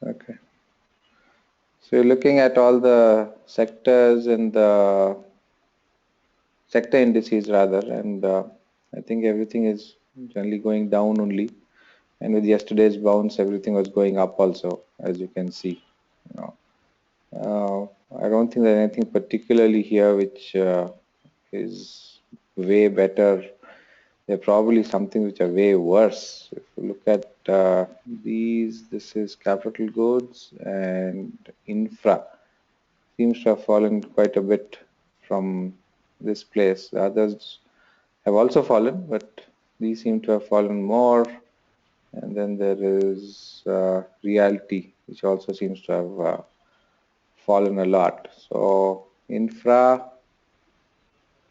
Okay. So you're looking at all the sectors and the sector indices rather, and I think everything is generally going down only. And with yesterday's bounce, everything was going up also, as you can see. You know, I don't think there's anything particularly here which is way better. There are probably something which are way worse. If you look at these, this is capital goods and infra. Seems to have fallen quite a bit from this place. The others have also fallen, but these seem to have fallen more. And then there is reality, which also seems to have fallen a lot. So infra,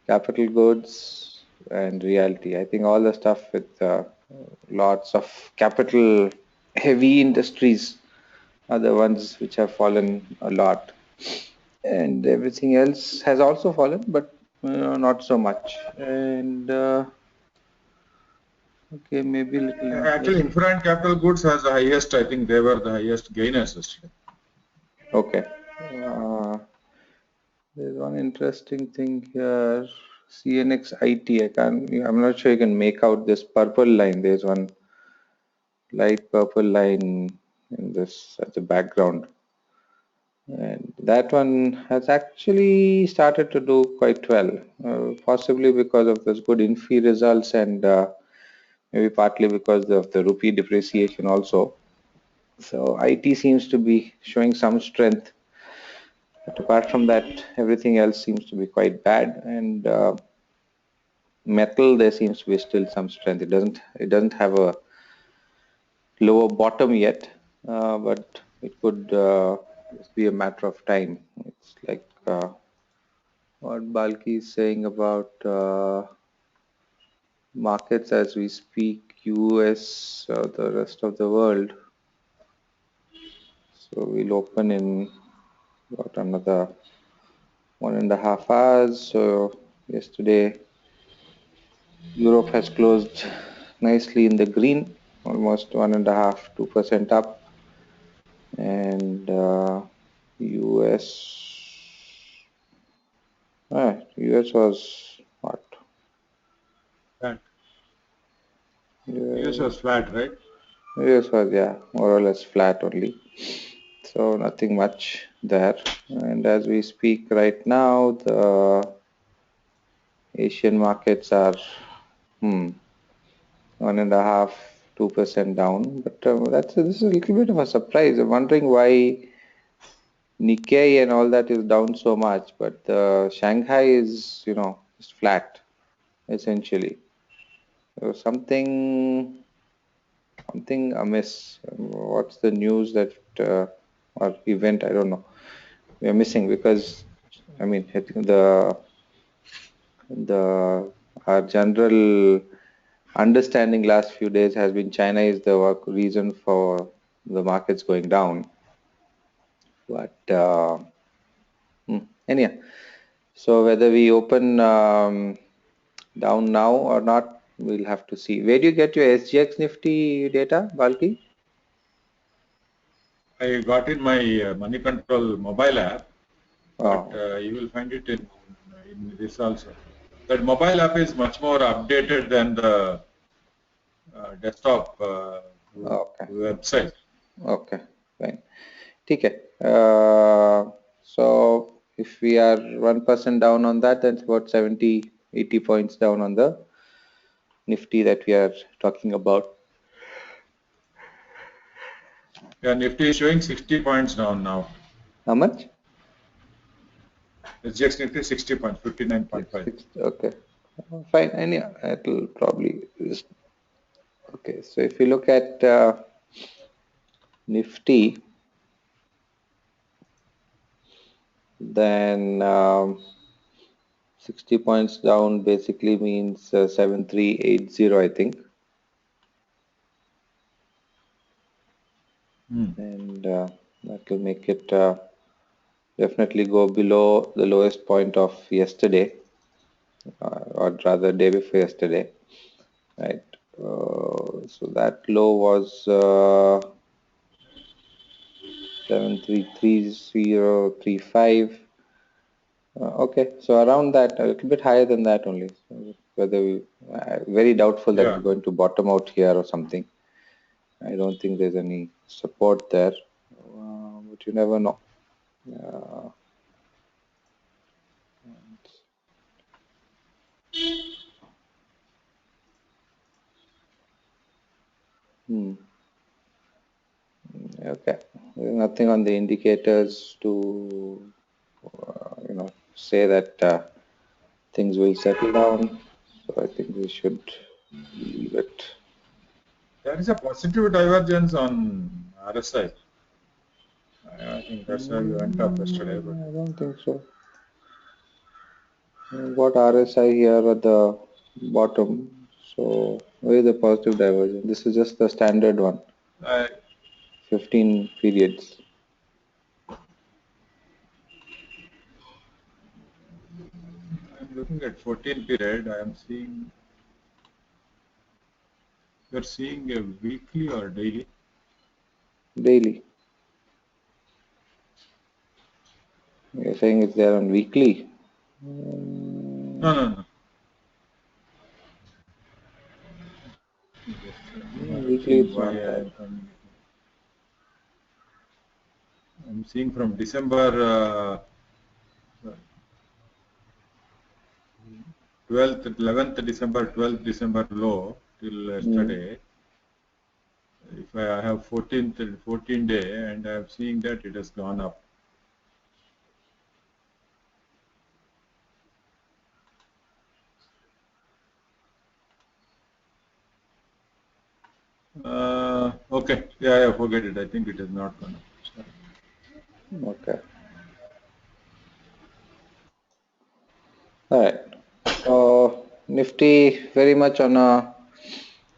capital goods, and realty. I think all the stuff with lots of capital heavy industries are the ones which have fallen a lot. And everything else has also fallen, but not so much. And okay, maybe little Actually, interest. infra and capital goods has the highest. I think they were the highest gainers yesterday. Okay. There's one interesting thing here. CNX IT. I'm not sure you can make out this purple line. There's one light purple line in this at the background. And that one has actually started to do quite well, possibly because of those good INFI results and maybe partly because of the rupee depreciation also. So IT seems to be showing some strength, but apart from that, everything else seems to be quite bad. And metal, there seems to be still some strength. It doesn't have a lower bottom yet, but it could just be a matter of time. It's like what Balki is saying about markets as we speak, US, the rest of the world. So we'll open in about another 1.5 hours. So yesterday, Europe has closed nicely in the green, almost 1.5–2% up, and US. US was what? Flat. US US was flat, right? was, yeah, more or less flat only. So nothing much there. And as we speak right now, the Asian markets are 1.5–2% down. But this is a little bit of a surprise. I'm wondering why Nikkei and all that is down so much, but Shanghai is, just flat essentially. So something amiss. What's the news that or event? I don't know. We are missing because I mean I think the our general understanding last few days has been China is the reason for the markets going down. But anyhow, so whether we open down now or not, we'll have to see. Where do you get your SGX Nifty data, Balki? I got in my money control mobile app, but Oh, you will find it in this also. That mobile app is much more updated than the desktop okay, website. okay, fine. Okay. So if we are 1% down on that, then it's about 70–80 points down on the Nifty that we are talking about. Yeah, Nifty is showing 60 points down now. How much? SGX Nifty 60 points, 59.5. Okay, fine. And yeah, it'll probably just okay. So if you look at Nifty, then 60 points down basically means 7380, I think. And that will make it definitely go below the lowest point of yesterday, or rather day before yesterday, right? So that low was 7,330.35. Okay, so around that, a little bit higher than that only. So whether very doubtful that Yeah. it's going to bottom out here or something. I don't think there's any support there, but you never know. Uh, hmm. Okay, there's nothing on the indicators to say that things will settle down. So I think we should leave it. There is a positive divergence on RSI. I think that's why we went up yesterday. But I don't think so. We've got RSI here at the bottom. So where is the positive divergence? This is just the standard one, I, 15 periods. I'm looking at 14 period. I am seeing. You're seeing a weekly or daily? Daily. You're saying it's there on weekly. No, no, no. Just, I'm Weekly seeing it's why not I there. am coming. I'm seeing from December 12th, 11th December, 12th December low till Mm. yesterday. If I have 14 day, and I'm seeing that it has gone up. Okay, yeah, forget it. I think it has not gone up. Sorry. Okay. All right. So Nifty very much on a,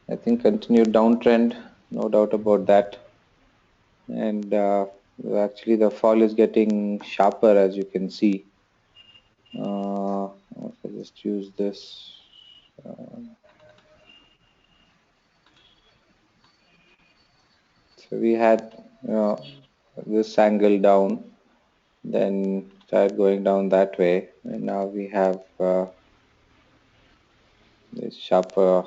I think, continued downtrend. No doubt about that. And actually, the fall is getting sharper, as you can see. If I just use this, so we had this angle down, then started going down that way, and now we have this sharper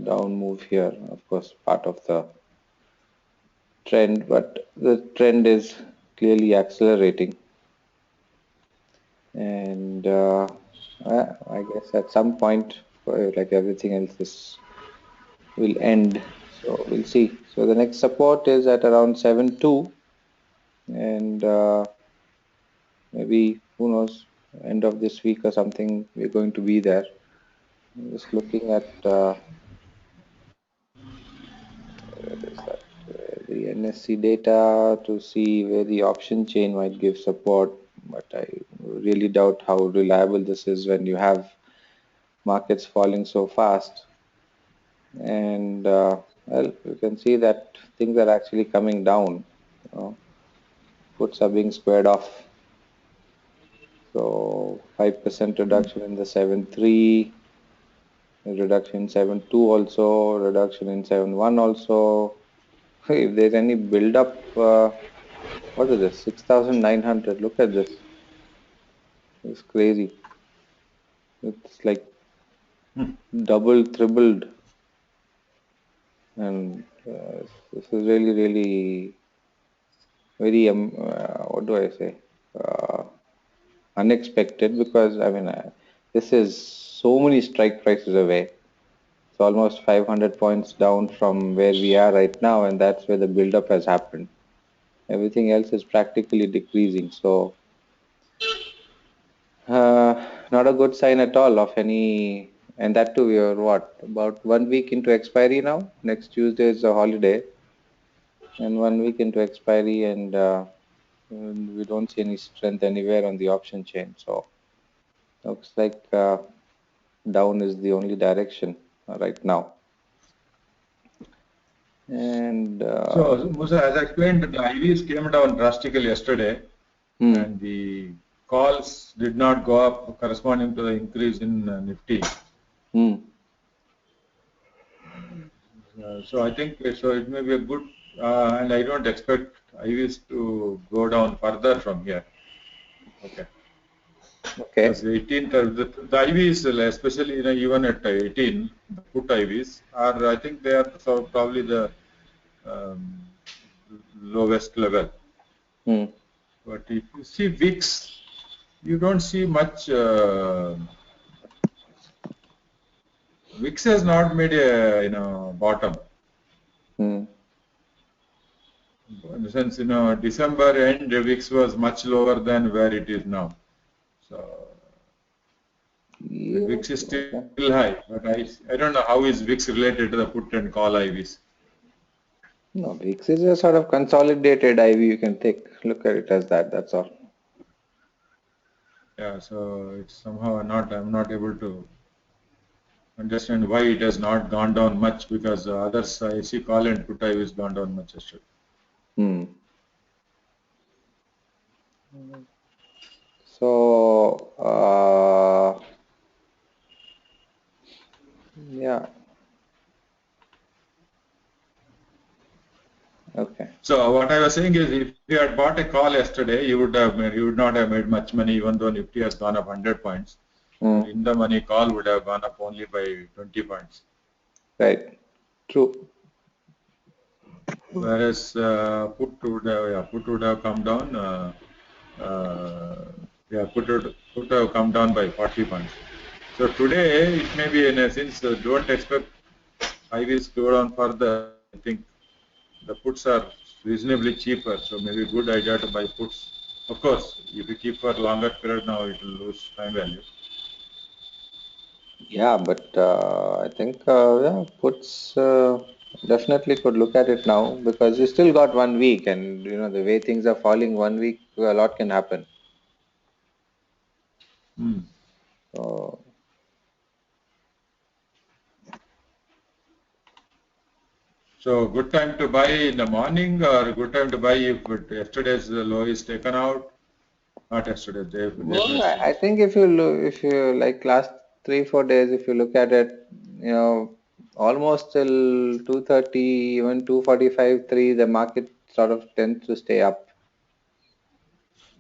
down move here. Of course, part of the trend, but the trend is clearly accelerating. And I guess at some point, like everything else, this will end. So we'll see. So the next support is at around 7.2, and maybe who knows, end of this week or something, we're going to be there. I'm just looking at where is that? The NSC data to see where the option chain might give support, but I really doubt how reliable this is when you have markets falling so fast. And well, you can see that things are actually coming down. You know, puts are being squared off. So 5% reduction in the 7.3, reduction in 7.2 also, reduction in 7.1 also. If there's any build up, what is this? 6,900. Look at this. It's crazy. It's like Hmm. double, tripled, and this is really, really very what do I say? Uh, Unexpected, because I mean this is so many strike prices away. It's almost 500 points down from where we are right now, and that's where the buildup has happened. Everything else is practically decreasing. So not a good sign at all of any. And that too, we are what, about 1 week into expiry now. Next Tuesday is a holiday, and 1 week into expiry, and we don't see any strength anywhere on the option chain. So looks like down is the only direction right now. And So, Musa, as I explained, the IVs came down drastically yesterday, hmm, and the calls did not go up corresponding to the increase in Nifty. hmm, So I think so it may be a good and I don't expect IVs to go down further from here. Okay. Because Okay. 18th, the IVs, especially even at 18, the put IVs are, I think they are probably the um, lowest level. Hmm. But if you see VIX, you don't see much. VIX has not made a bottom. Hmm. In the sense, December end, the VIX was much lower than where it is now. So the Yeah. VIX is still Okay. high, but I don't know how is VIX related to the put and call IVs. No, VIX is a sort of consolidated IV. You can take look at it as that. That's all. Yeah, so it's somehow I'm not able to understand why it has not gone down much because others I see call and put IVs gone down much yesterday. Hmm. So, yeah. Okay. So what I was saying is, if you had bought a call yesterday, you would not have made much money, even though Nifty has gone up 100 points. Hmm. Your in the money call would have gone up only by 20 points. Right. True. Whereas put would have come down. Uh, put have come down by 40 points. So today it may be in a sense don't expect IVs go down further. I think the puts are reasonably cheaper, so maybe good idea to buy puts. Of course, if you keep for longer period now, it will lose time value. Yeah, but I think yeah, puts definitely could look at it now because you still got 1 week, and the way things are falling, 1 week a lot can happen. Hmm. So So good time to buy in the morning or good time to buy if yesterday's low is taken out? Not yesterday, day well, I preceding. I think if you like last 3 4 days, if you look at it, almost till 2:30, even 2:45, 3, the market sort of tends to stay up.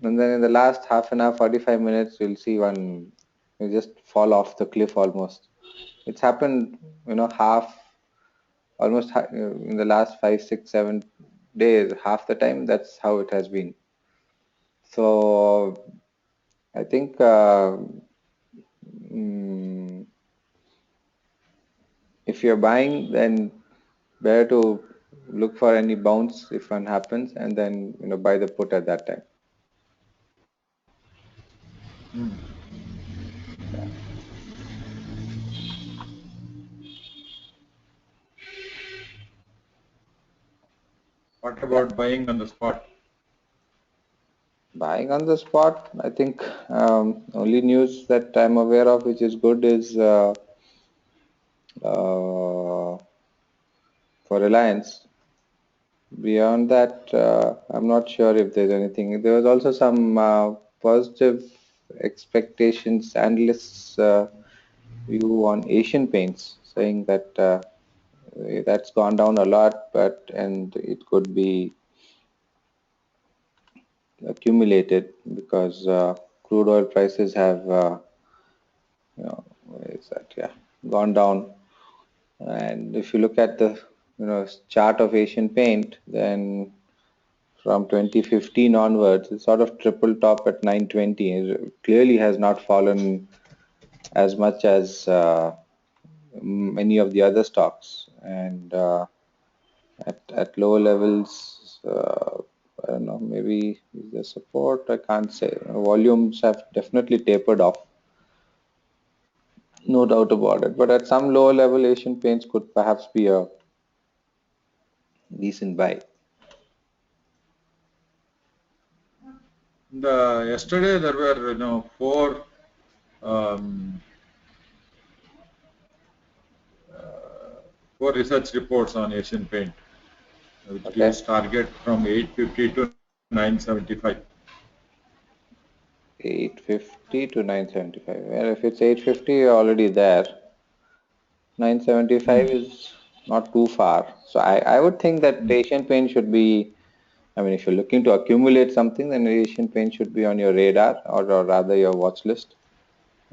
And then in the last half an hour, 45 minutes, you'll see one you just fall off the cliff almost. It's happened, half, almost in the last 5 6 7 days, half the time, that's how it has been. So I think mm, if you're buying, then better to look for any bounce if one happens, and then buy the put at that time. Hmm. Yeah. What Yeah. about buying on the spot? Buying on the spot, I think only news that I'm aware of which is good is uh, for Reliance. Beyond that, I'm not sure if there's anything. There was also some positive expectations, analysts' view on Asian Paints, saying that that's gone down a lot, and it could be accumulated because crude oil prices have, where is that? Yeah, gone down. And if you look at the chart of Asian Paint, then from 2015 onwards, it sort of triple top at 920. It clearly has not fallen as much as many of the other stocks. And at lower levels, I don't know, maybe is there support? I can't say. Volumes have definitely tapered off, no doubt about it. But at some lower level, Asian Paints could perhaps be a decent buy. Yesterday there were um, four research reports on Asian Paint, which Okay, gives target from 850 to 975. 850 to 975. Well, if it's 850, you're already there. 975 Hmm. is. not too far. So I would think that Mm. Asian Paint should be, I mean, if you're looking to accumulate something, then Asian Paint should be on your radar, or rather your watch list.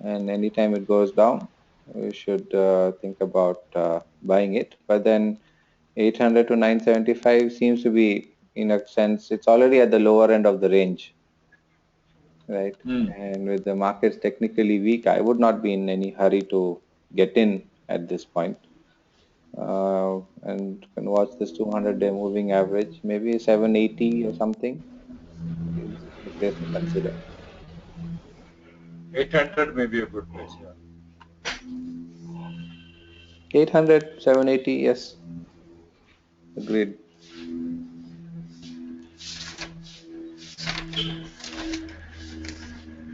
And anytime it goes down, you should think about buying it. But then 800 to 975 seems to be, in a sense, it's already at the lower end of the range, right? Mm. And with the markets technically weak, I would not be in any hurry to get in at this point. And can watch this 200-day moving average, maybe 780 or something is the place to consider. 800 may be a good place. Yeah. 800, 780, yes, agreed.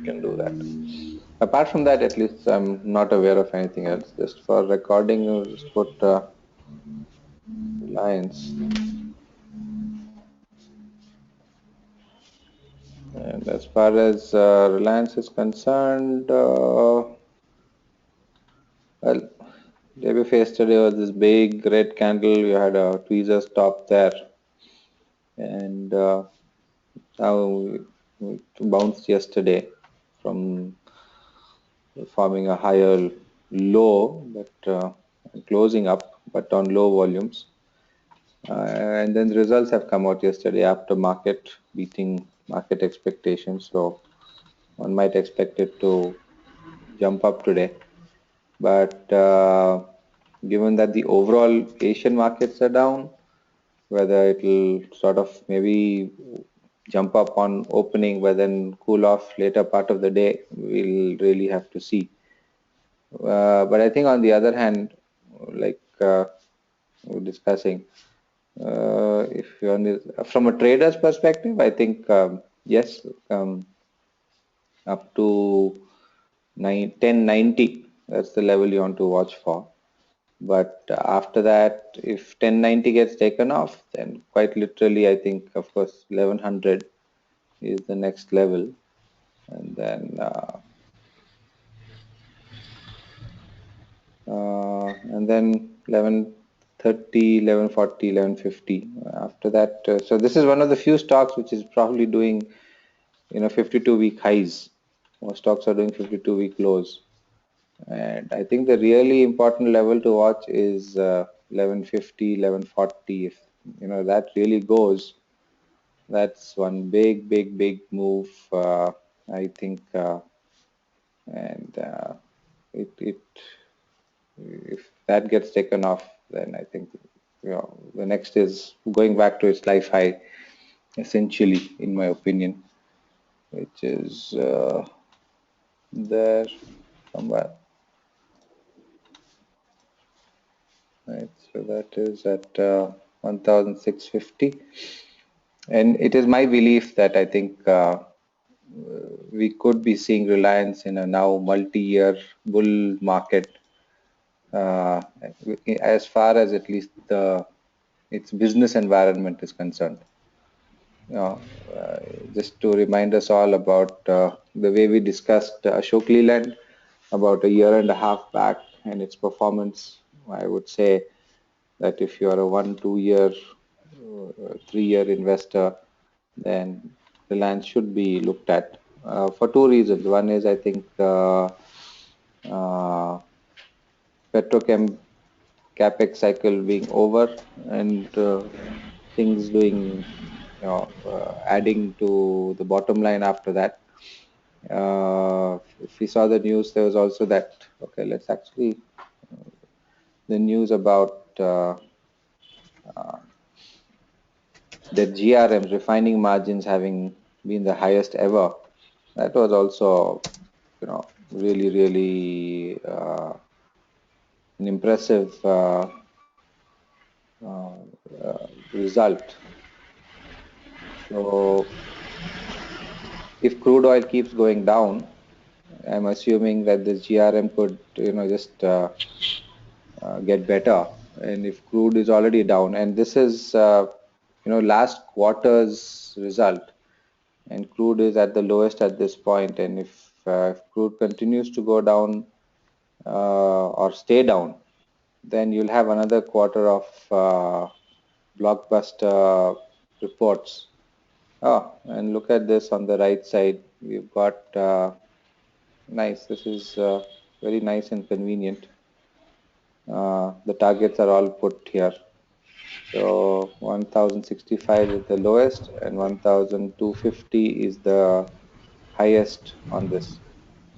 Can do that. Apart from that, at least I'm not aware of anything else. Just for recording, you just put Reliance. And as far as Reliance is concerned, well, day before yesterday was this big red candle. You had a tweezer stop there, and now it bounced yesterday from forming a higher low, but closing up, but on low volumes. And then the results have come out yesterday after market beating market expectations. So one might expect it to jump up today. But given that the overall Asian markets are down, whether it'll sort of maybe jump up on opening, but then cool off later part of the day, we'll really have to see. But I think on the other hand, like we're discussing, if you're on from a trader's perspective, I think yes, up to 1090, that's the level you want to watch for. But after that, if 1090 gets taken off, then quite literally, I think, of course, 1100 is the next level. And then 1130, 1140, 1150. After that, so this is one of the few stocks which is probably doing, 52-week highs. Most stocks are doing 52-week lows. And I think the really important level to watch is 1150, 1140. If that really goes, that's one big, big, big move. I think, and it if that gets taken off, then I think the next is going back to its life high, essentially, in my opinion, which is there somewhere. Right, so that is at 1650, and it is my belief that I think we could be seeing Reliance in a now multi-year bull market, uh, as far as at least its business environment is concerned. You know, just to remind us all about the way we discussed Ashok Leland about a year and a half back and its performance. I would say that if you are a 1, 2 year, 3 year investor, then Reliance should be looked at for two reasons. One is I think uh, petrochem capex cycle being over and things doing, adding to the bottom line after that. If we saw the news, there was also that, okay, let's actually, the news about the GRMs, refining margins having been the highest ever. That was also, really, really an impressive uh, result. So if crude oil keeps going down, I'm assuming that this GRM could, just get better. And if crude is already down, and this is, last quarter's result, and crude is at the lowest at this point, and if crude continues to go down or stay down, then you'll have another quarter of blockbuster reports. Oh, and look at this on the right side. We've got nice. This is very nice and convenient. The targets are all put here. So 1065 is the lowest and 1250 is the highest on this.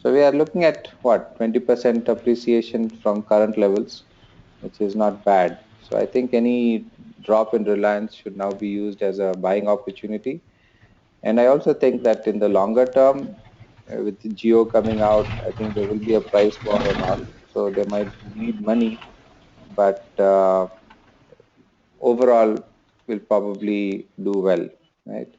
So we are looking at what, 20% appreciation from current levels, which is not bad. So I think any drop in Reliance should now be used as a buying opportunity. And I also think that in the longer term, with the Geo coming out, I think there will be a price war and all. So they might need money, but overall will probably do well, right?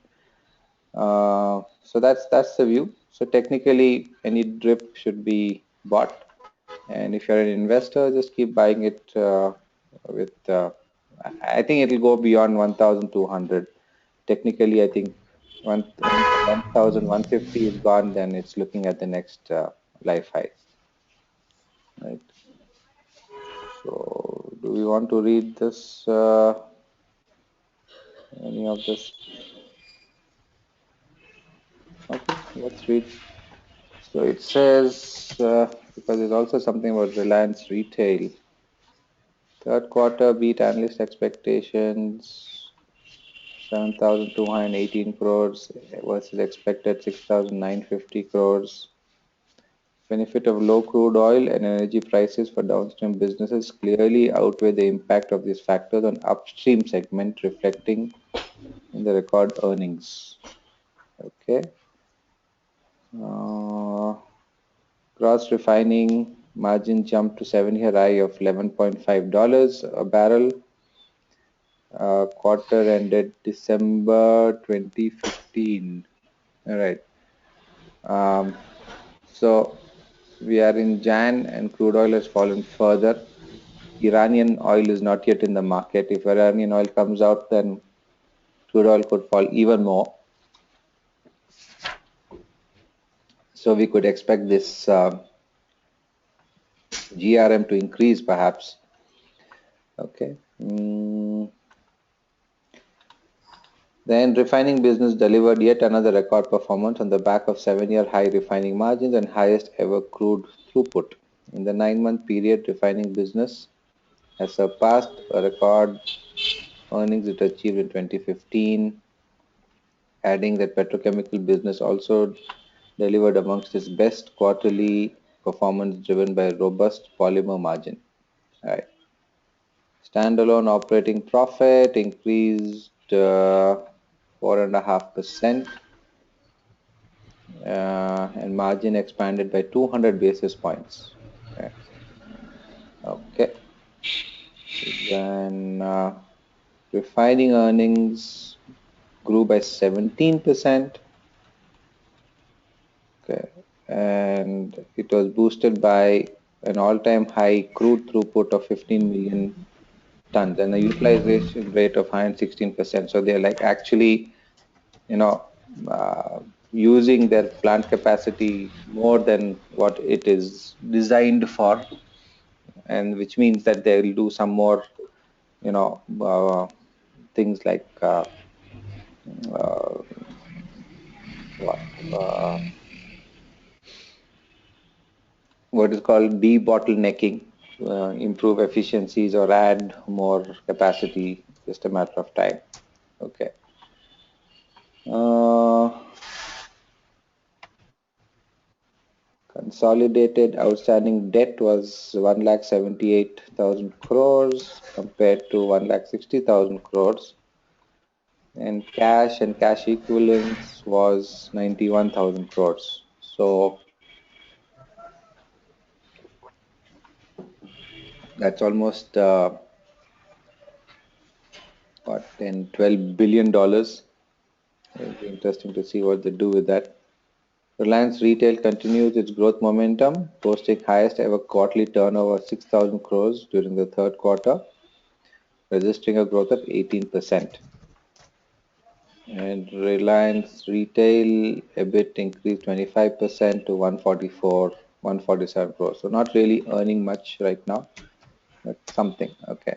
So that's the view. So technically, any drip should be bought, and if you're an investor, just keep buying it with. I think it'll go beyond 1,200. Technically, I think once 1,150 is gone, then it's looking at the next life high, right? So, do we want to read this? Any of this? Okay, let's read. So it says, because there's also something about Reliance Retail. Third quarter beat analyst expectations, 7,218 crores versus expected 6,950 crores. Benefit of low crude oil and energy prices for downstream businesses clearly outweigh the impact of these factors on upstream segment, reflecting in the record earnings. Okay. Gross refining margin jumped to 7-year high of $11.5 a barrel. Quarter ended December 2015. All right. So we are in Jan and crude oil has fallen further. Iranian oil is not yet in the market. If Iranian oil comes out, then crude oil could fall even more. So we could expect this GRM to increase perhaps. Okay. Then refining business delivered yet another record performance on the back of 7-year high refining margins and highest ever crude throughput. In the 9-month period, refining business has surpassed a record earnings it achieved in 2015, adding that petrochemical business also delivered amongst its best quarterly performance driven by robust polymer margin. All right. Standalone operating profit increased 4.5%, and margin expanded by 200 basis points. Okay. Okay. Then refining earnings grew by 17%. Okay. And it was boosted by an all-time high crude throughput of 15 million tons and a utilization rate of 116%. So they're like actually, you know, using their plant capacity more than what it is designed for, and which means that they will do some more, you know, things like uh, what what is called debottlenecking, improve efficiencies or add more capacity, just a matter of time. Okay. Consolidated outstanding debt was 1,78,000 crores compared to 1,60,000 crores, and cash equivalents was 91,000 crores. So that's almost what, 10, $12 billion. It'll be interesting to see what they do with that. Reliance Retail continues its growth momentum, posting highest ever quarterly turnover of 6,000 crores during the third quarter, registering a growth of 18%. And Reliance Retail EBIT increased 25% to 147 crores. So not really earning much right now. That's something. Okay.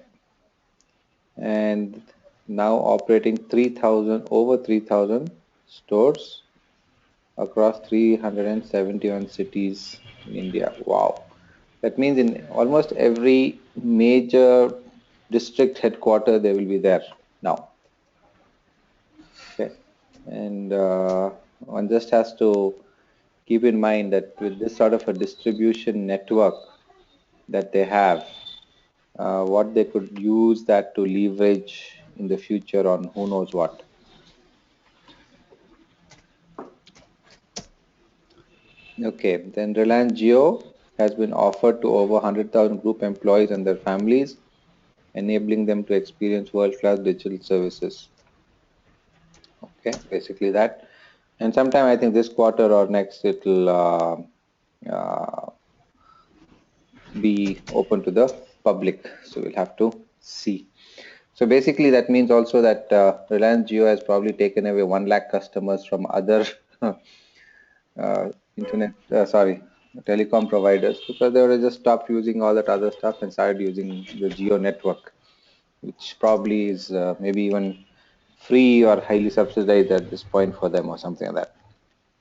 And now operating 3,000, over 3,000 stores across 371 cities in India. Wow. That means in almost every major district headquarter, they will be there now. Okay. And one just has to keep in mind that with this sort of a distribution network that they have, what they could use that to leverage in the future on who knows what. Okay, then Reliance Jio has been offered to over 100,000 group employees and their families, enabling them to experience world-class digital services. Okay, basically that. And sometime I think this quarter or next it'll uh, be open to the public. So we'll have to see. So basically that means also that Reliance Jio has probably taken away 1 lakh customers from other internet, telecom providers because they would have just stopped using all that other stuff and started using the Geo network, which probably is maybe even free or highly subsidized at this point for them or something like that.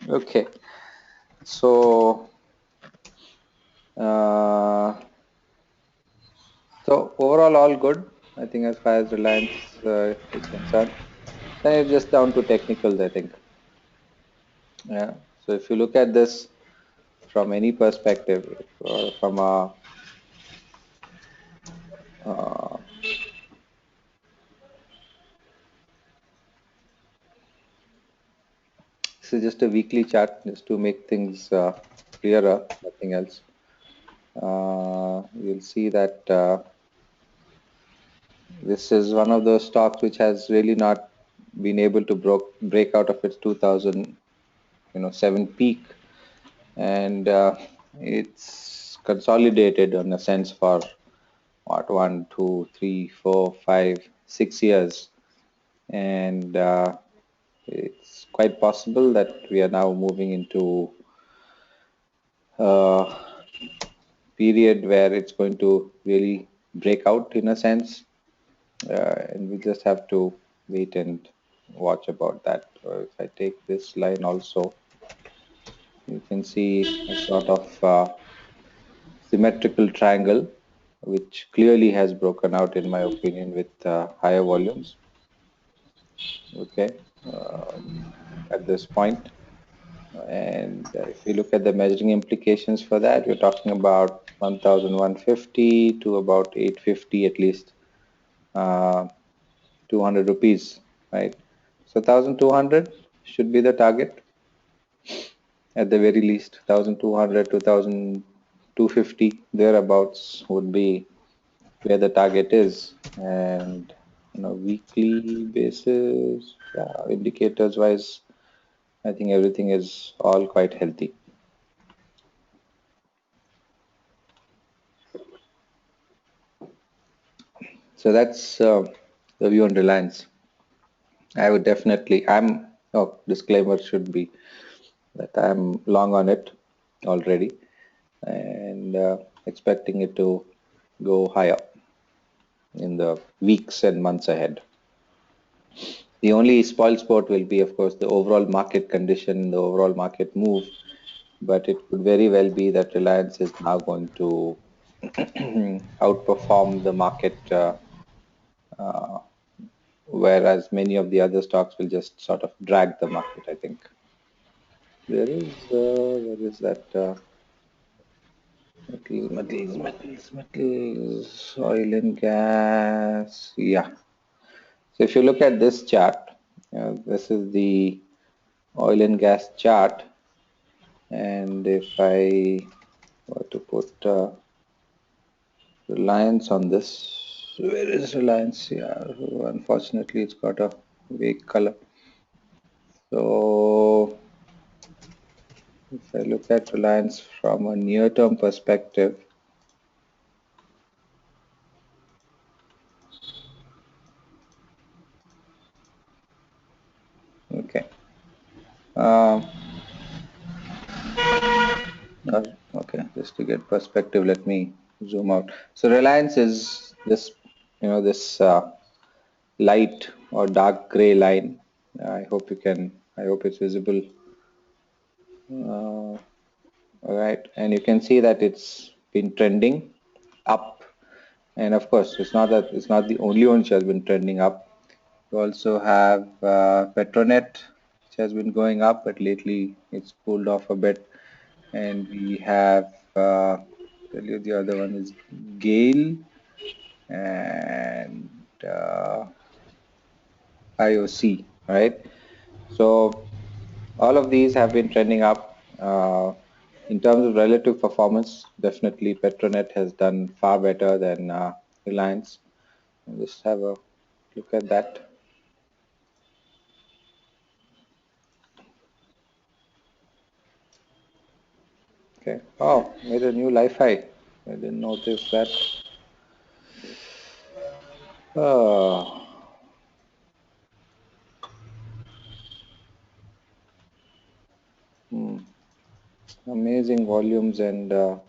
Okay, so uh, so overall all good. I think as far as Reliance is concerned, then it's just down to technicals. I think. Yeah. So if you look at this from any perspective, from a uh, this is just a weekly chart just to make things clearer, nothing else. You'll see that this is one of those stocks which has really not been able to break out of its 2007 peak, and it's consolidated in a sense for what 1, 2, 3, 4, 5, 6 years, and it's quite possible that we are now moving into uh, period where it's going to really break out in a sense, and we just have to wait and watch about that. If I take this line also, you can see a sort of symmetrical triangle, which clearly has broken out, in my opinion, with higher volumes. Okay, at this point. And if you look at the measuring implications for that, you're talking about 1,150 to about 850 at least, uh, 200 rupees, right? So 1,200 should be the target at the very least. 1,200 to 1,250 thereabouts would be where the target is. And on a weekly basis, yeah, indicators wise, I think everything is all quite healthy. So that's the view on Reliance. I would definitely, disclaimer should be that I'm long on it already and expecting it to go higher in the weeks and months ahead. The only spoil sport will be, of course, the overall market condition, the overall market move, but it could very well be that Reliance is now going to outperform the market, whereas many of the other stocks will just sort of drag the market, I think. Where is that metals, oil and gas? Yeah. So if you look at this chart, this is the oil and gas chart, and if I were to put Reliance on this, where is Reliance? Yeah, unfortunately, it's got a vague color. So if I look at Reliance from a near-term perspective, okay. Okay, just to get perspective, let me zoom out. So Reliance is this, this light or dark gray line. I hope it's visible. All right, and you can see that it's been trending up. And of course, it's not the only one which has been trending up. We also have Petronet, which has been going up, but lately it's cooled off a bit. And we have, tell you the other one is Gale and IOC, right? So all of these have been trending up. In terms of relative performance, definitely Petronet has done far better than Reliance. Just have a look at that. Okay. Oh, made a new life high. I didn't notice that. Oh, hmm. Amazing volumes and okay.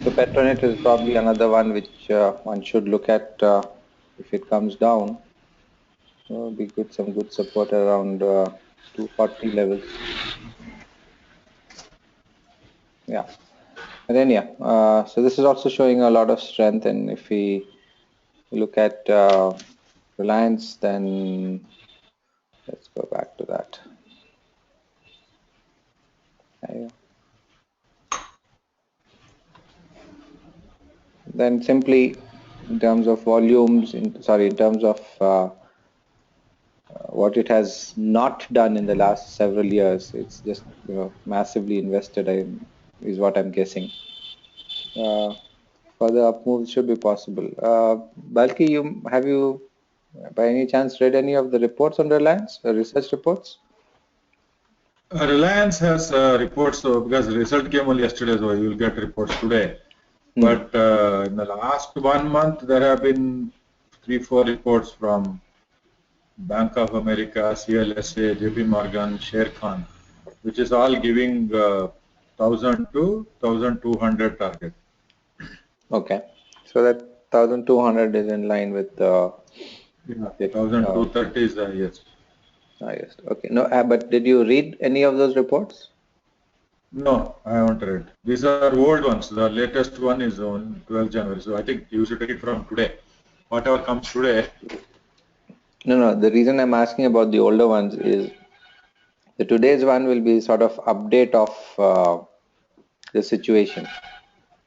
So Petronet is probably another one which one should look at if it comes down. So be good, some good support around 240 levels. Yeah. And then yeah, so this is also showing a lot of strength. And if we look at Reliance, then let's go back to that. Then simply in terms of volumes, in terms of what it has not done in the last several years, it's just massively invested. Is what I'm guessing. Further up moves should be possible. Balki, you by any chance read any of the reports on Reliance, research reports? Reliance has reports, because the result came only yesterday, so you will get reports today. Hmm. But in the last 1 month, there have been 3, 4 reports from Bank of America, CLSA, JP Morgan, Sharekhan, which is all giving 1000 to 1200 target. Okay, so that 1200 is in line with the Yeah, 1230 is the highest. highest. Okay, no, but did you read any of those reports? No, I haven't read. These are old ones. The latest one is on 12 January. So I think you should take it from today. Whatever comes today. No, no. The reason I'm asking about the older ones is the today's one will be sort of update of the situation.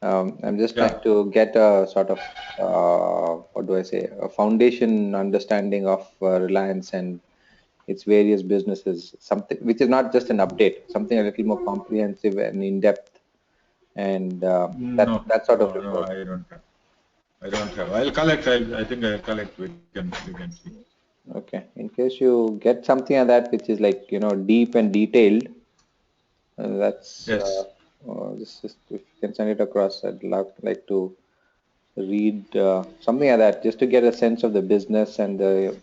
I'm just Yeah. trying to get a sort of what do I say, a foundation understanding of Reliance and its various businesses, something which is not just an update, something a little more comprehensive and in depth, and No, that sort of no, report. I don't have. I don't have. I'll collect. I think I'll collect. We can see. Okay, in case you get something like that which is like deep and detailed, that's Yes. just if you can send it across, I'd like to read something like that just to get a sense of the business and the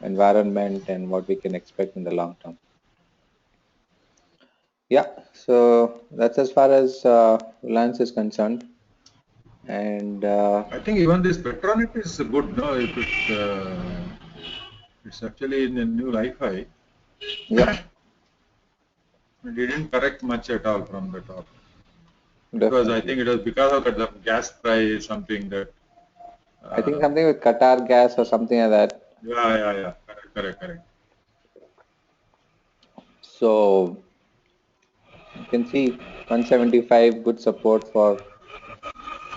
environment and what we can expect in the long term. Yeah, so that's as far as Reliance is concerned, and I think even this Petronet is good. No, if it's actually in a new life high. yeah, It didn't correct much at all from the top. It was, I definitely. think, it was because of the gas price, something that. I think Uh, something with Qatar gas or something like that. yeah. Correct. So you can see 175 good support for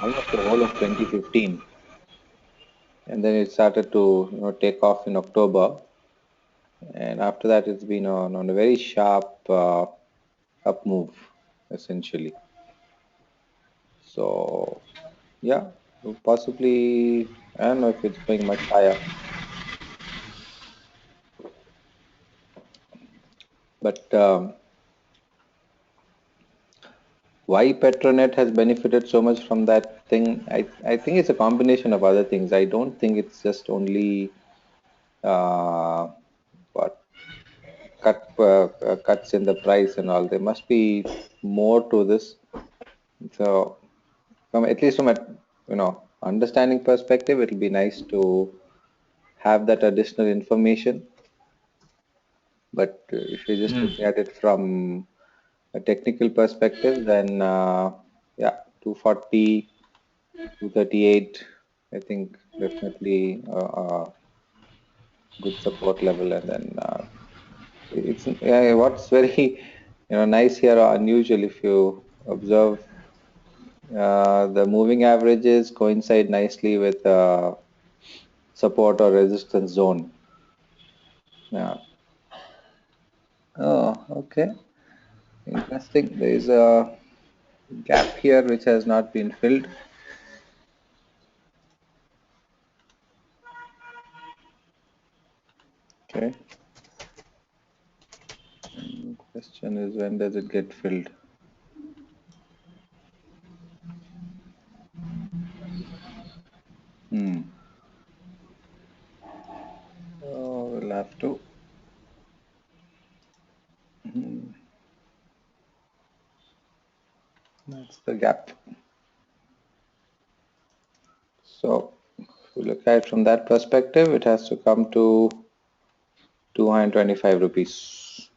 almost the whole of 2015, and then it started to take off in October, and after that it's been on a very sharp up move essentially. So yeah, possibly I don't know if it's going much higher, but why Petronet has benefited so much from that thing, I think it's a combination of other things. I don't think it's just only uh, what cuts in the price and all. There must be more to this. So, from at least from a understanding perspective, it'll be nice to have that additional information. But if you're just looking at it from a technical perspective, then yeah, 240, 238, I think definitely good support level. And then it's what's very nice here or unusual if you observe the moving averages coincide nicely with support or resistance zone. Yeah. Oh, okay. Interesting. There is a gap here which has not been filled. Okay. Question is, when does it get filled? Oh, we'll have to. That's the gap. So, if you look at it from that perspective, it has to come to 225 rupees.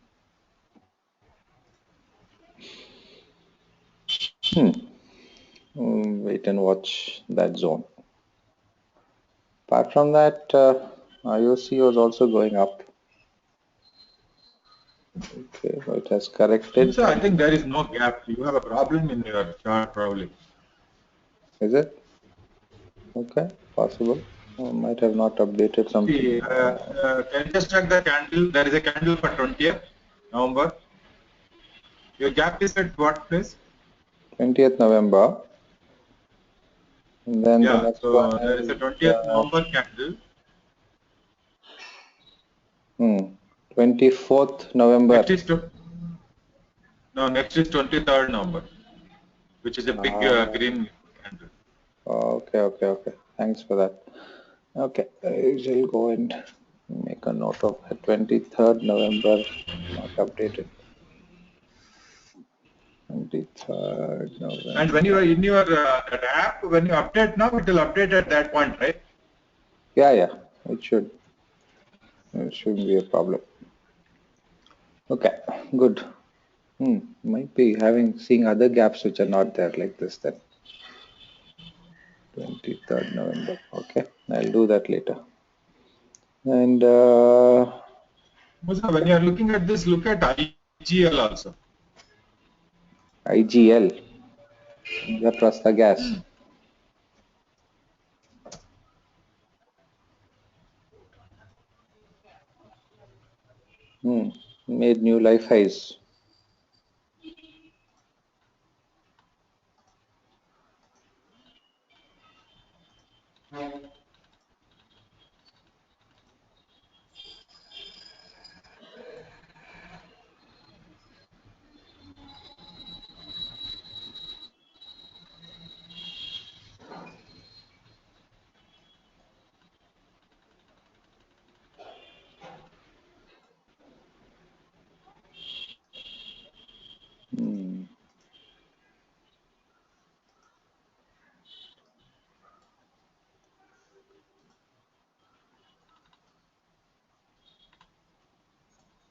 Wait and watch that zone. Apart from that, IOC was also going up. Okay, so it has corrected. So I think there is no gap. You have a problem in your chart probably. Is it? Okay, possible. Might have not updated something. See, can you just check the candle? There is a candle for 20th November. Your gap is at what place? 20th November. And then the Yeah, next one so there is a is 20th November candle. 24th November. Next is next is 23rd November, which is a big green candle. Okay. Thanks for that. Okay, I shall go and make a note of that. 23rd November, not updated. 23rd November. And when you are in your that app, when you update now, it will update at that point, right? Yeah, it should. It shouldn't be a problem. Okay, good. Might be seeing other gaps which are not there like this then. 23rd November. Okay, I'll do that later. And Musa, when you are looking at this, look at IGL also. IGL, Indraprastha Gas. Made new life highs.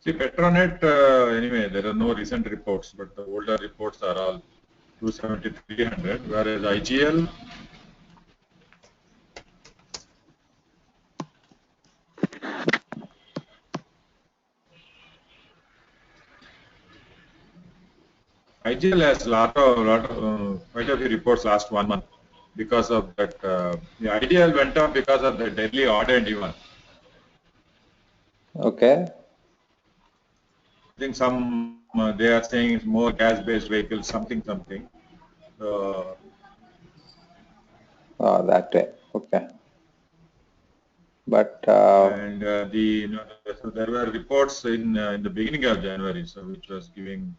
See, Petronet, anyway, there are no recent reports, but the older reports are all 270, 300, whereas IGL, IGL has quite a few reports last 1 month because of that. The IGL went up because of the Delhi odd and even. Okay. I think some they are saying it's more gas-based vehicles, something. Uh, That way. Okay. But and so there were reports in the beginning of January, so which was giving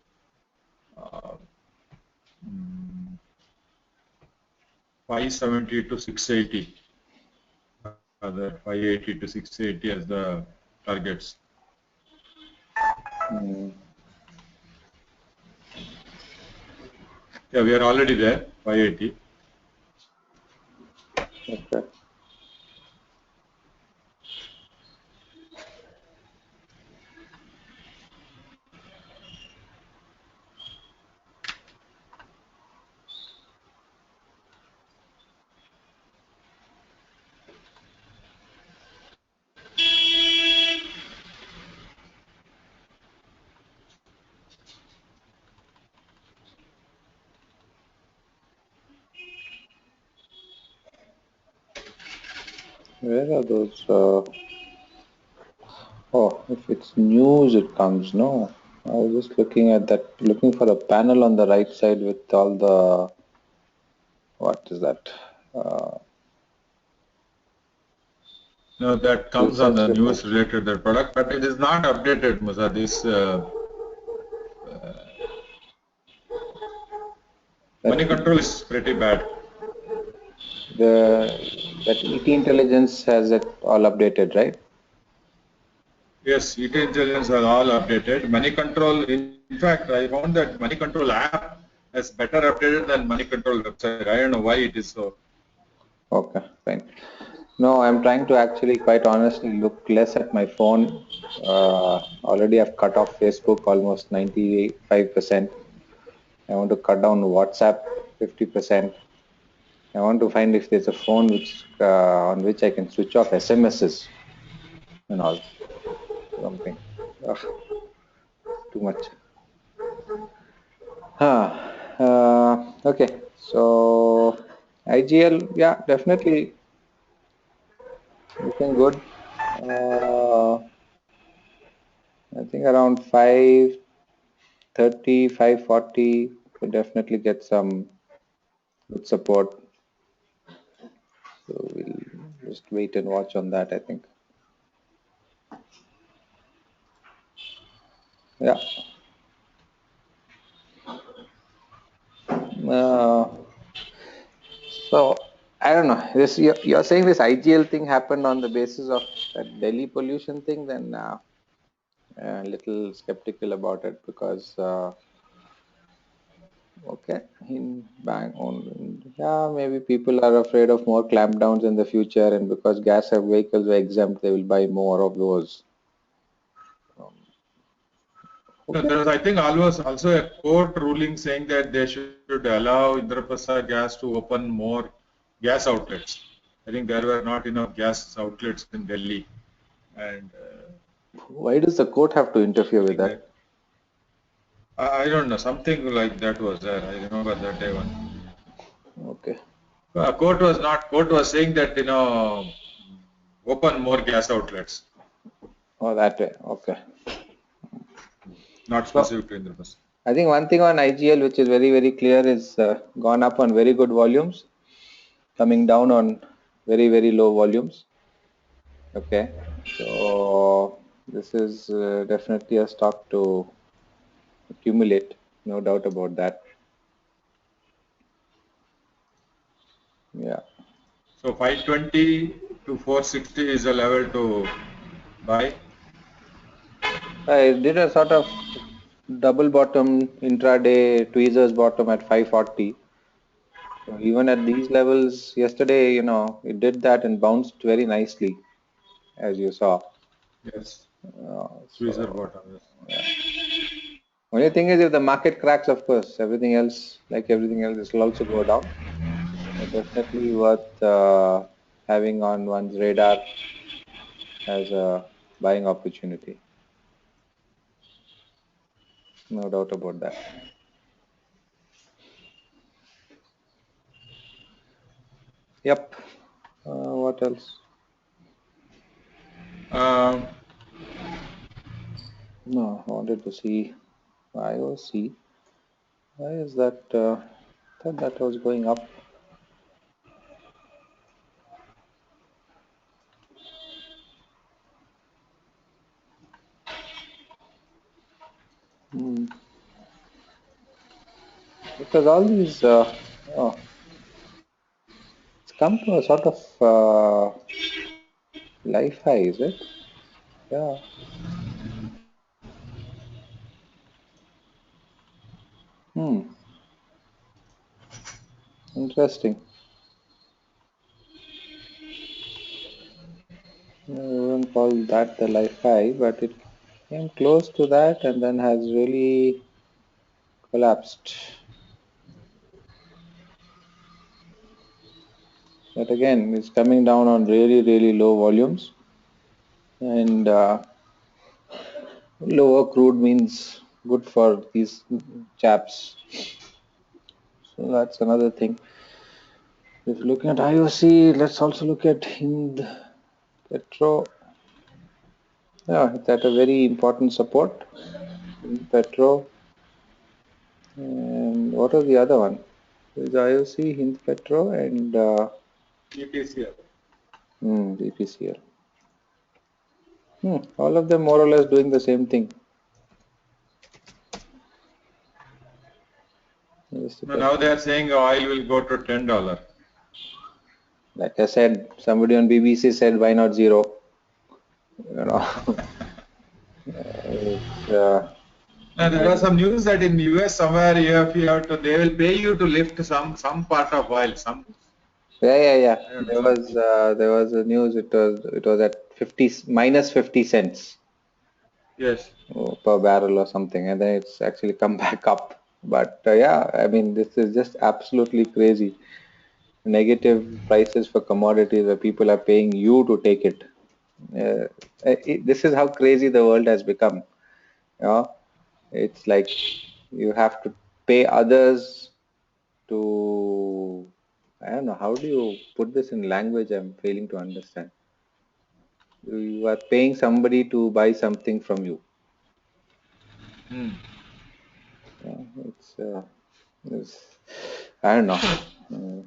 mm, 570 to 680. Other 580 to 680 as the targets. Mm, Yeah, we are already there, 580. okay. Where are those? Oh, if it's news, it comes. No, I was just looking at that, looking for a panel on the right side with all the, what is that? Uh, No, that comes on research the news reports. related to the product, but it is not updated, Musa. This That money control is pretty bad. the that ET intelligence has it all updated, right? Yes, ET intelligence are all updated. Money control, in fact, I found that money control app is better updated than money control website. I don't know why it is so. Okay, fine. No, I'm trying to actually, quite honestly, look less at my phone. Already, I've cut off Facebook almost 95%. I want to cut down WhatsApp 50%. I want to find if there's a phone which on which I can switch off SMSs and all. Something. Ugh, too much. Huh. Okay. So IGL, yeah, definitely looking good. Uh, I think around 530, 540 could definitely get some good support. So we'll just wait and watch on that, I think. Yeah. Uh, so I don't know. This you're saying this IGL thing happened on the basis of that Delhi pollution thing, then a little skeptical about it because okay, in bang on, yeah, maybe people are afraid of more clampdowns in the future, and because gas vehicles were exempt, they will buy more of those. Um, No, okay, there was, I think, always also a court ruling saying that they should allow Indraprastha gas to open more gas outlets. I think there were not enough gas outlets in Delhi, and why does the court have to interfere I with think that? that I don't know, something like that was there. I remember that day one. Okay, Court was saying that open more gas outlets, oh that way. Okay, not so specific to Indraprastha. I think one thing on IGL which is very clear is gone up on very good volumes, coming down on very low volumes. Okay, so this is definitely a stock to accumulate, no doubt about that. Yeah, So 520 to 460 is a level to buy. I did a sort of double bottom intraday tweezers bottom at 540. So even at these levels, yesterday, it did that and bounced very nicely, as you saw. Yes, tweezer So bottom. Yes. yeah. Only thing is, if the market cracks, of course, everything else, like everything else, this will also go down. But definitely worth having on one's radar as a buying opportunity. No doubt about that. Yep. What else? Um, No, I wanted to see IOC. Why is that? Thought that was going up. Hmm. because all these, oh, it's come to a sort of life high, is it? Yeah. Hmm. Interesting. I wouldn't call that the life high, but it came close to that and then has really collapsed. But again, it's coming down on really, really low volumes, and lower crude means good for these chaps. So that's another thing. If looking at IOC, let's also look at Hind Petro. Yeah, it's at a very important support. Hind Petro. And what was the other one? There's IOC, Hind Petro, and HPCL. BPCL. All of them more or less doing the same thing. Just a No, now question. they are saying oil will go to $10. Like I said, somebody on BBC said, "Why not zero?" You know, it's Now there was some news that in US somewhere you have to they will pay you to lift some part of oil. Some yeah. I don't know some There was a news. It was at 50 minus 50 cents yes. per barrel or something, and then it's actually come back up. But yeah, I mean, this is just absolutely crazy. Negative prices for commodities where people are paying you to take it. This is how crazy the world has become. You know, it's like you have to pay others to, I don't know, how do you put this in language? I'm failing to understand. You are paying somebody to buy something from you. Hmm. Yeah, it's I don't know.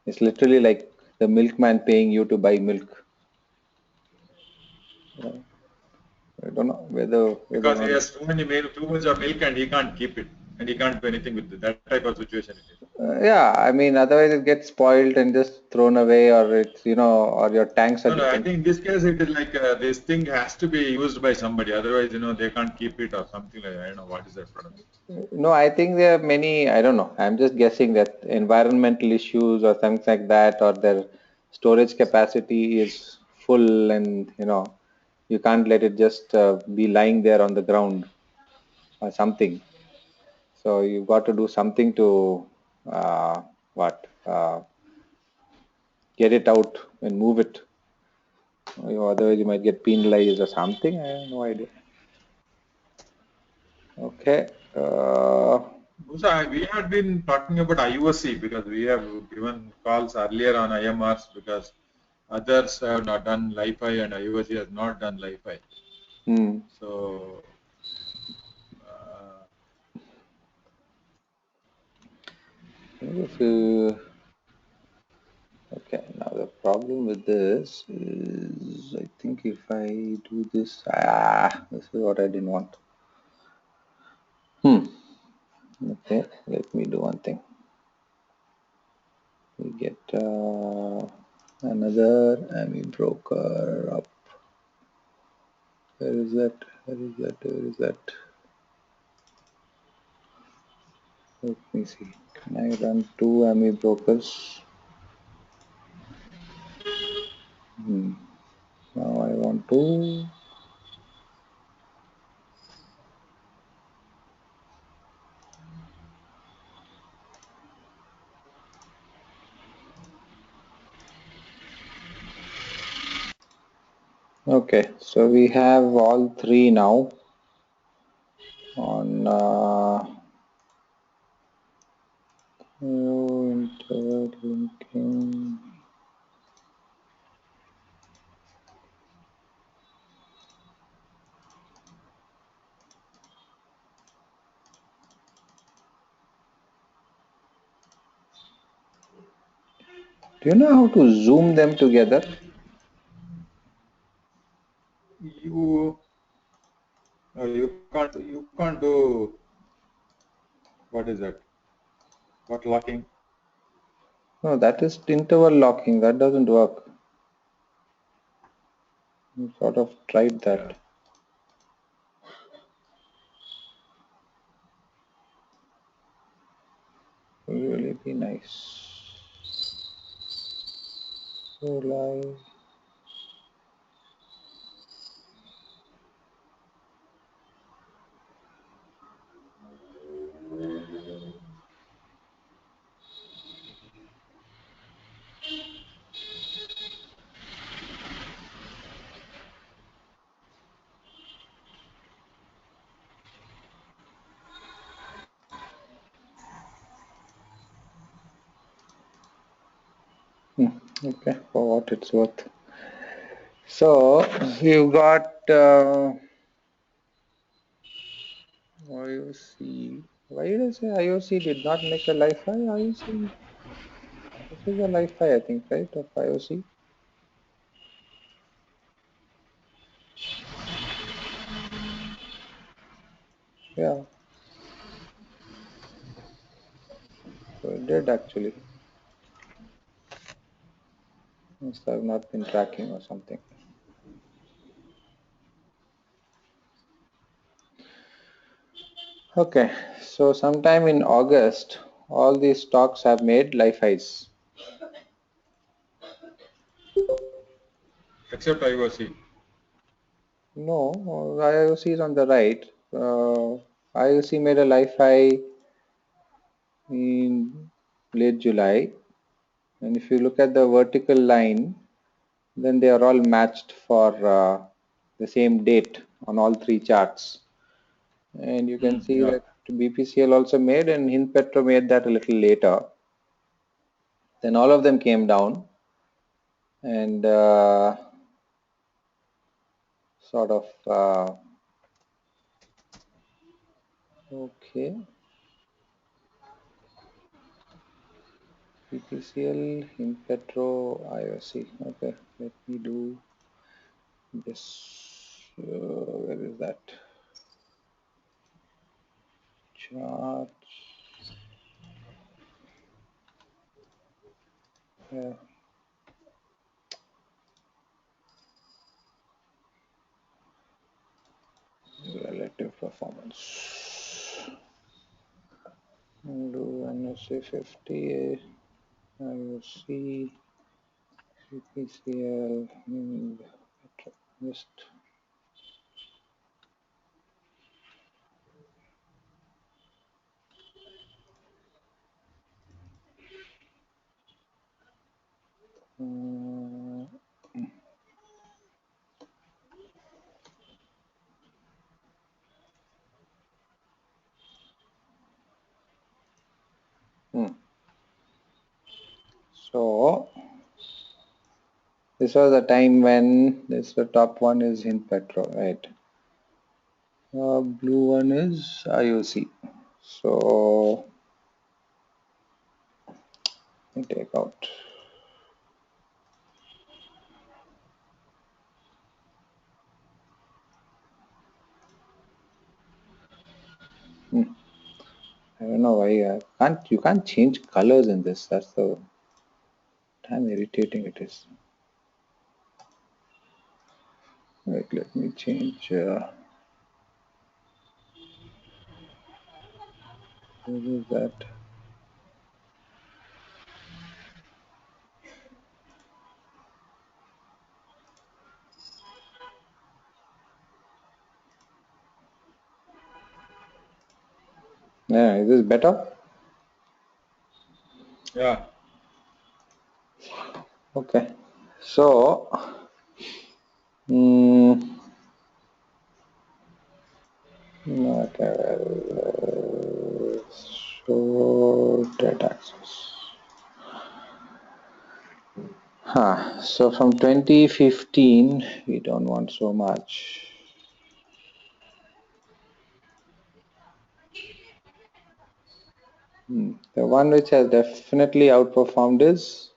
It's literally like the milkman paying you to buy milk. Yeah, I don't know whether or Because he not. has too much of milk and he can't keep it and he can't do anything with it. That type of situation it is. Yeah, I mean, otherwise it gets spoiled and just thrown away, or it's or your tanks are No, no, I getting. think in this case it is like this thing has to be used by somebody. Otherwise, they can't keep it or something like that. I don't know what is that product. No, I think there are many. I don't know. I'm just guessing that environmental issues or things like that, or their storage capacity is full, and you can't let it just be lying there on the ground or something. So you've got to do something to what get it out and move it. Otherwise, you might get penalized or something. I have no idea. Okay. Musa, we had been talking about IOC because we have given calls earlier on IMRs because others have not done Li-Fi and IOC has not done Li-Fi. Hmm. So, uh, If you Okay, now the problem with this is I think if I do this, this is what I didn't want. Hmm. Okay, let me do one thing. We get another AMI broker up. Where is that? Where is that? Where is that? Let me see. Can I run two AMI brokers? Hmm. Now I want to. Okay, so we have all three now on interlinking. Do you know how to zoom them together? you you can't do what is that? What locking? No, that is interval locking. That doesn't work. We sort of tried Yeah. that. Will really be nice. So live. Okay, for what it's worth. So you got IOC. Why did I say IOC did not make a life high? IOC. This is a life high, I think, right? Of IOC. Yeah. So it did actually. Must have not been tracking or something. Okay. So sometime in August, all these stocks have made life highs. Except IOC. No, IOC is on the right. IOC made a life high in late July. And if you look at the vertical line, then they are all matched for the same date on all three charts. And you can see Yeah. that BPCL also made and Hind Petro made that a little later. Then all of them came down and sort of okay. BPCL, Hind Petro, IOC. Okay, let me do this. Where is that chart? Yeah, relative performance. Do NSA 50, IOC, HPCL, and just uh, hmm. So this was the time when this the top one is in Petro, right? Blue one is IOC. So let me take out. Hmm. I don't know why you can't change colors in this. That's the damn irritating it is. Wait, let me change. Where is that? Yeah, is this better? Yeah. Okay. So, mm, okay, well, show data access. So from 2015, we don't want so much. The one which has definitely outperformed is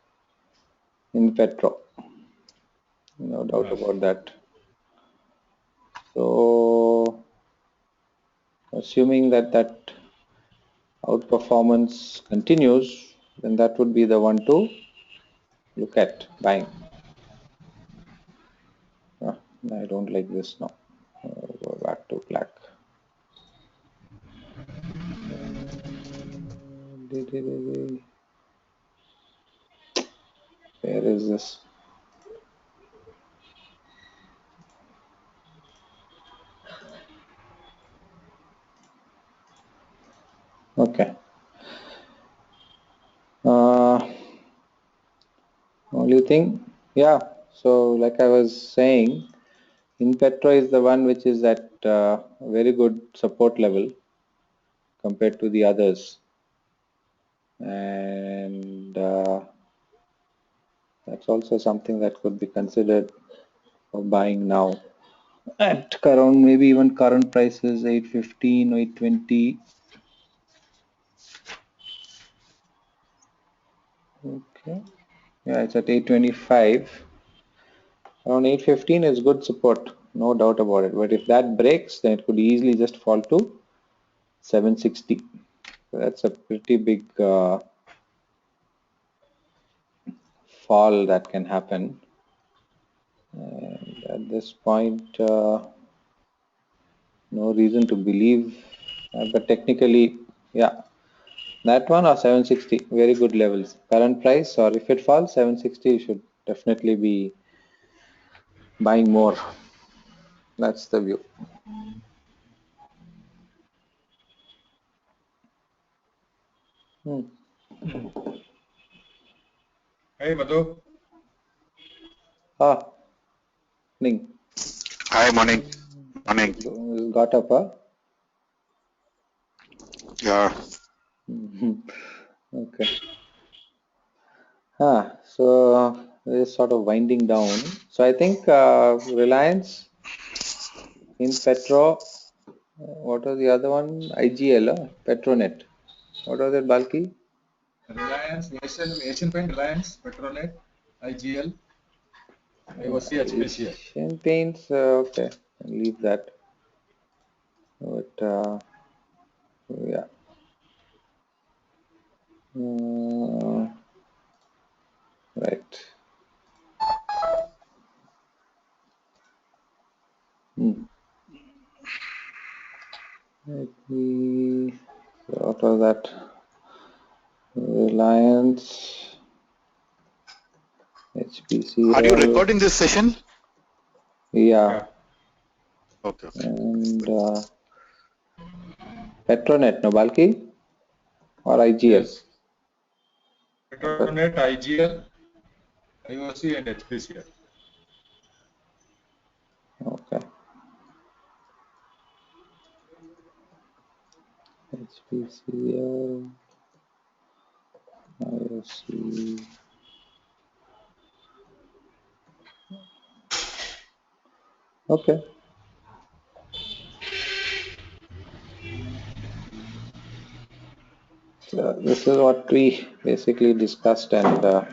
in Petro. No doubt Yes. about that. So, assuming that outperformance continues, then that would be the one to look at buying. I don't like this now. Go back to black. Where is this? Okay. Only thing, yeah. So like I was saying, in Petro is the one which is at very good support level compared to the others, and that's also something that could be considered for buying now at around maybe even current prices 815 or 820. Okay, yeah, it's at 825. Around 815 is good support, no doubt about it. But if that breaks, then it could easily just fall to 760. So that's a pretty big fall that can happen. And at this point, no reason to believe, but technically, yeah, that one or 760, very good levels. Current price, or if it falls 760, you should definitely be buying more. That's the view. Hey, Madhu. Ah, Ning. Hi, morning. Morning. Got up, huh? Yeah. Okay. So it's sort of winding down. So I think Reliance in Petro, what was the other one? IGL, Petronet. What was it, Balki? Reliance, Asian Paint, Reliance, Petronet, IGL, IOC, HPCL. Asian Paints, okay, I'll leave that. But yeah. Right. Let me, what was that? Reliance, HPCL. Are you recording this session? Yeah. Okay. And Petronet, no, Balki? Or IGL? Yes. Petronet, IGL, IOC, and HPCL. Okay. HPCL, IOC. Okay. So this is what we basically discussed, and so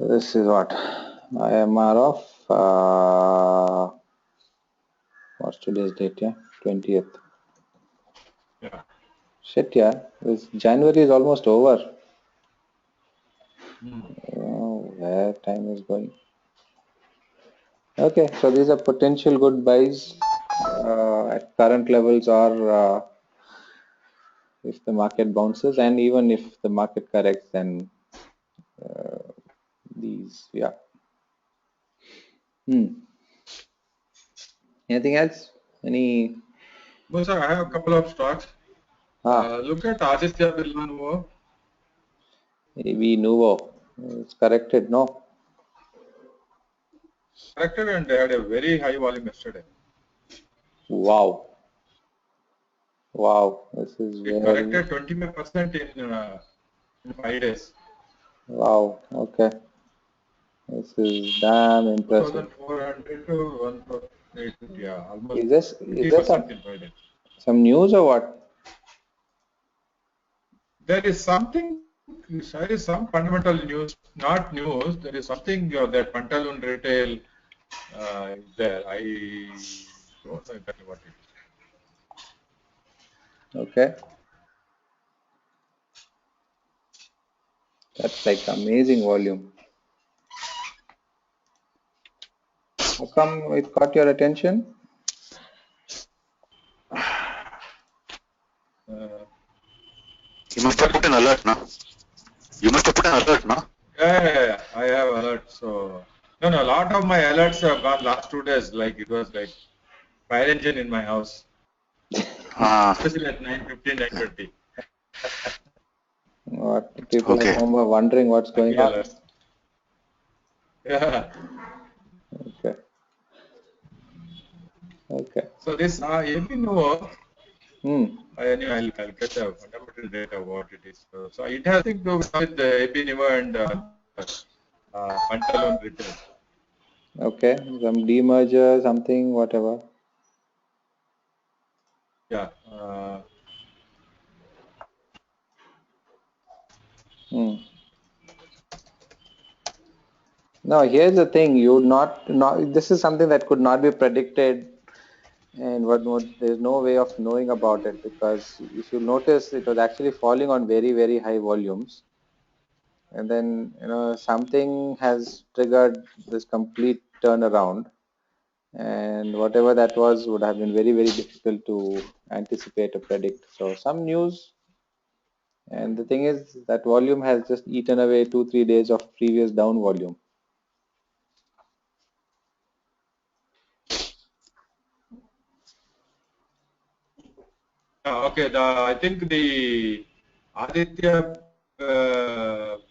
this is what IMR of what's today's date? Yeah, 20th. Yeah. Shit, yeah. This January is almost over. Oh, where time is going. Okay, so these are potential good buys at current levels, or if the market bounces, and even if the market corrects, then these, yeah. Anything else? Any? Well, sir, I have a couple of stocks. Look at Aditya Birla Nuvo. Maybe Nuvo. It's corrected, no? Corrected, and they had a very high volume yesterday. Wow. Wow. This is It very. corrected 25% in 5 days. Wow. Okay. This is damn impressive. 2,400 to 1,850, yeah, almost Is there 50% in 5 days. some news or what? There is something, there is some fundamental news, not news, there is something that Pantaloon retail is there. I don't know exactly what it is. Okay. That's like amazing volume. How come it caught your attention? Uh, You must have put an alert, no? You must have put an alert, no? yeah, I have alerts. So no, a lot of my alerts have gone last 2 days. Like it was like fire engine in my house, Ah, especially at 9:15, 9:20. What people at okay. home are wondering what's going Happy on. alerts. Yeah. Okay. Okay. So this AB Novo, Hmm. anyway, I'll get the fundamental data of what it is. So it has nothing to do with the AB Novo and Pantaloon retail. Okay. Some demerger, something, whatever. Yeah. Hmm. No, here's the thing. You would not. This is something that could not be predicted, and there's no way of knowing about it because if you notice, it was actually falling on very, very high volumes, and then something has triggered this complete turnaround, and whatever that was would have been very, very difficult to anticipate or predict. So some news, and the thing is that volume has just eaten away 2 3 days of previous down volume. Okay. I think the Aditya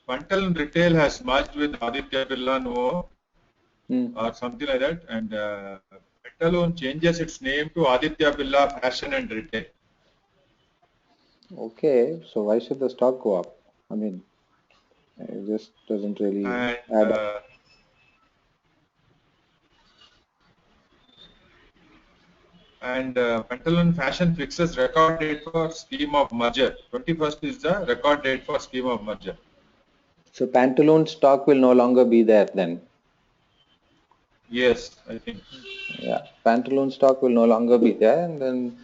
Pantaloon retail has merged with Aditya Birla Novo Hmm. or something like that, and Pantaloon changes its name to Aditya Birla Fashion and Retail. Okay, so why should the stock go up? I mean, it just doesn't really And add up. Pantaloon Fashion fixes record date for scheme of merger. 21st is the record date for scheme of merger. So Pantaloon stock will no longer be there then. Yes, I think. Yeah, Pantaloon stock will no longer be there, and then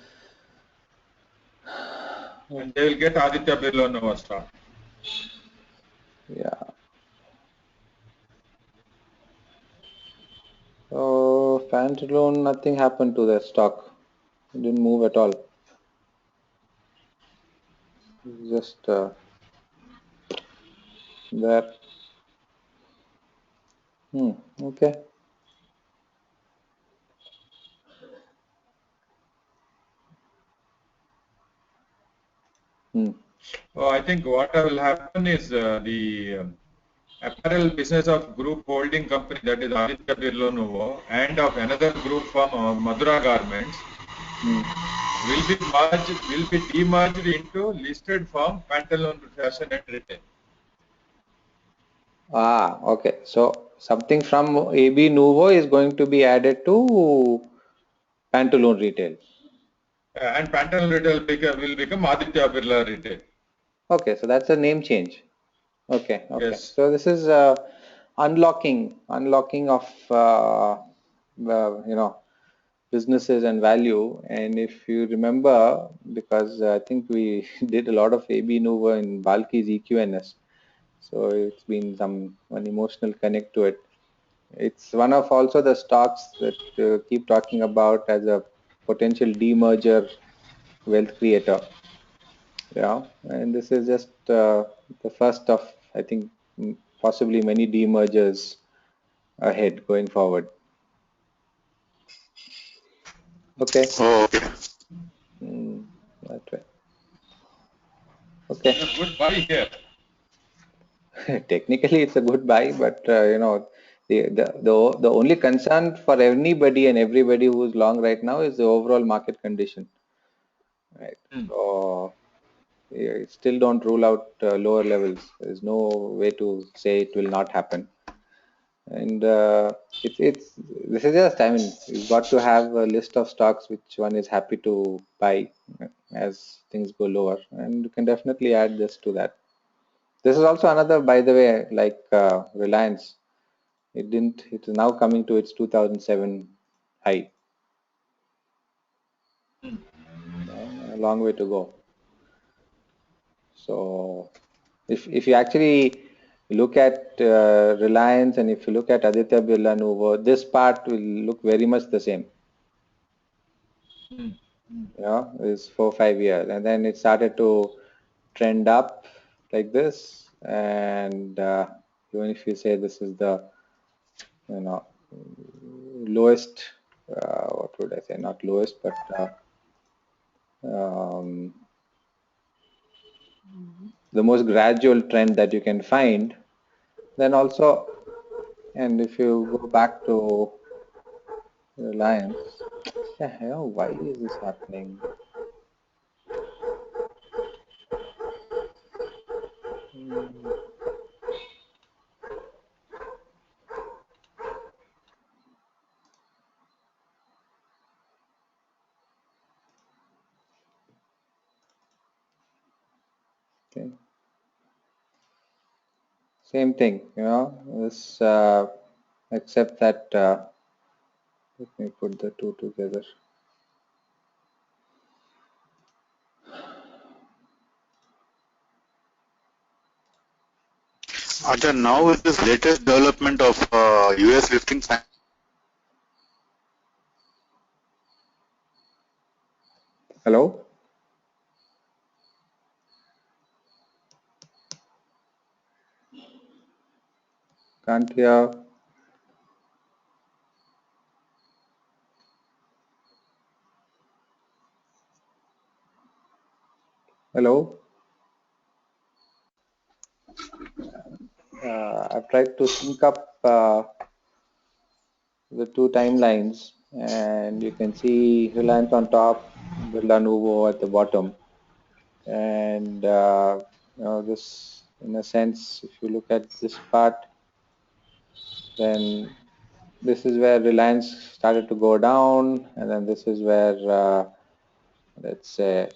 And they will get Aditya Birla Nova stock. yeah. So Pantaloon, nothing happened to their stock. It didn't move at all. It's just there. Hmm. Okay. Hmm. Oh, I think what will happen is the apparel business of group holding company, that is Aditya Birla Novo, and of another group firm, Madura Garments, Hmm. will be demerged into listed firm Pantaloon Fashion and Retail. Ah, okay. So something from AB Nuvo is going to be added to Pantaloon Retail. And Pantaloon Retail will become Aditya Birla Retail. Okay, so that's a name change. Okay, okay. Yes. So this is unlocking of businesses and value. And if you remember, because I think we did a lot of AB Nuvo in Balki's EQNS, so it's been one emotional connect to it. It's one of also the stocks that keep talking about as a potential demerger wealth creator. Yeah, and this is just the first of, I think, possibly many demergers ahead going forward. Okay, Oh, okay. that way. Okay, A good buy here. technically it's a good buy, but the only concern for anybody and everybody who's long right now is the overall market condition, right? Hmm. So yeah, still don't rule out lower levels. There's no way to say it will not happen. And it's this is just, I mean, you've got to have a list of stocks which one is happy to buy as things go lower, and you can definitely add this to that. This is also another, by the way, like Reliance. It didn't. It is now coming to its 2007 high. A long way to go. So if you actually look at Reliance and if you look at Aditya Birla Nuvo, this part will look very much the same. Is 4-5 years, and then it started to trend up like this, and even if you say this is the lowest, what would I say, not lowest, but the most gradual trend that you can find, then also, and if you go back to Reliance, yeah, why is this happening? Okay. Same thing, this, except that, let me put the two together. Acha, now with this latest development of US lifting. Hello? Can't hear. Hello? I've tried to sync up the two timelines, and you can see Reliance on top, Birla Nuvo at the bottom. And this, in a sense, if you look at this part, then this is where Reliance started to go down, and then this is where, let's say,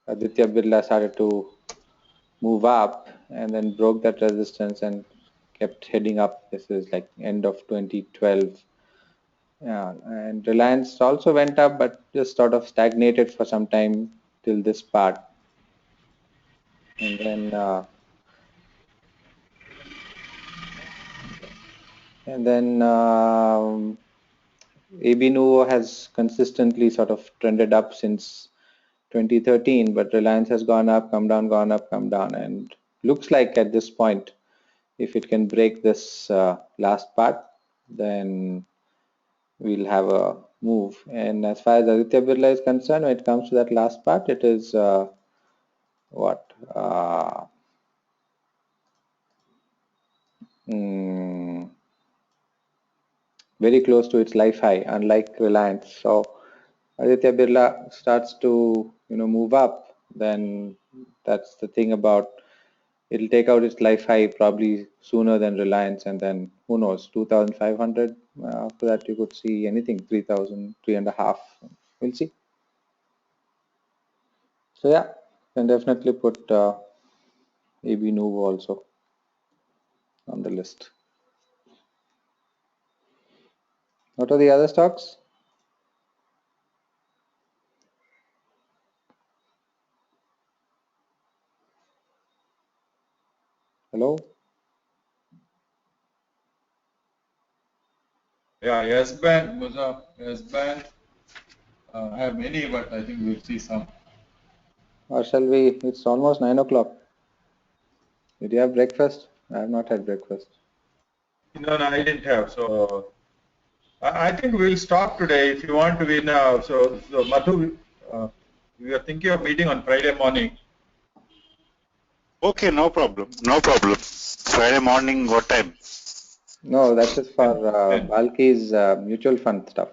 Aditya Birla started to move up and then broke that resistance and kept heading up. This is like end of 2012. Yeah, and Reliance also went up, but just sort of stagnated for some time till this part. And then AB Nuvo has consistently sort of trended up since 2013, but Reliance has gone up, come down, gone up, come down, and looks like at this point, if it can break this last part, then we'll have a move. And as far as Aditya Birla is concerned, when it comes to that last part, it is what? Very close to its life high, unlike Reliance. So Aditya Birla starts to move up, then that's the thing about it'll take out its life high probably sooner than Reliance, and then who knows, 2,500. After that, you could see anything 3,000, 3.5. We'll see. So yeah, can definitely put AB Nuvo also on the list. What are the other stocks? Hello? Yeah, yes, Bank was up. Yes, Bank. I have many, but I think we'll see some. Or shall we? It's almost 9 o'clock. Did you have breakfast? I have not had breakfast. No, I didn't have. So I think we'll stop today. If you want to win, so Madhu, we are thinking of meeting on Friday morning. Okay, no problem. No problem. Friday morning, what time? No, that is for 10. Balki's mutual fund stuff.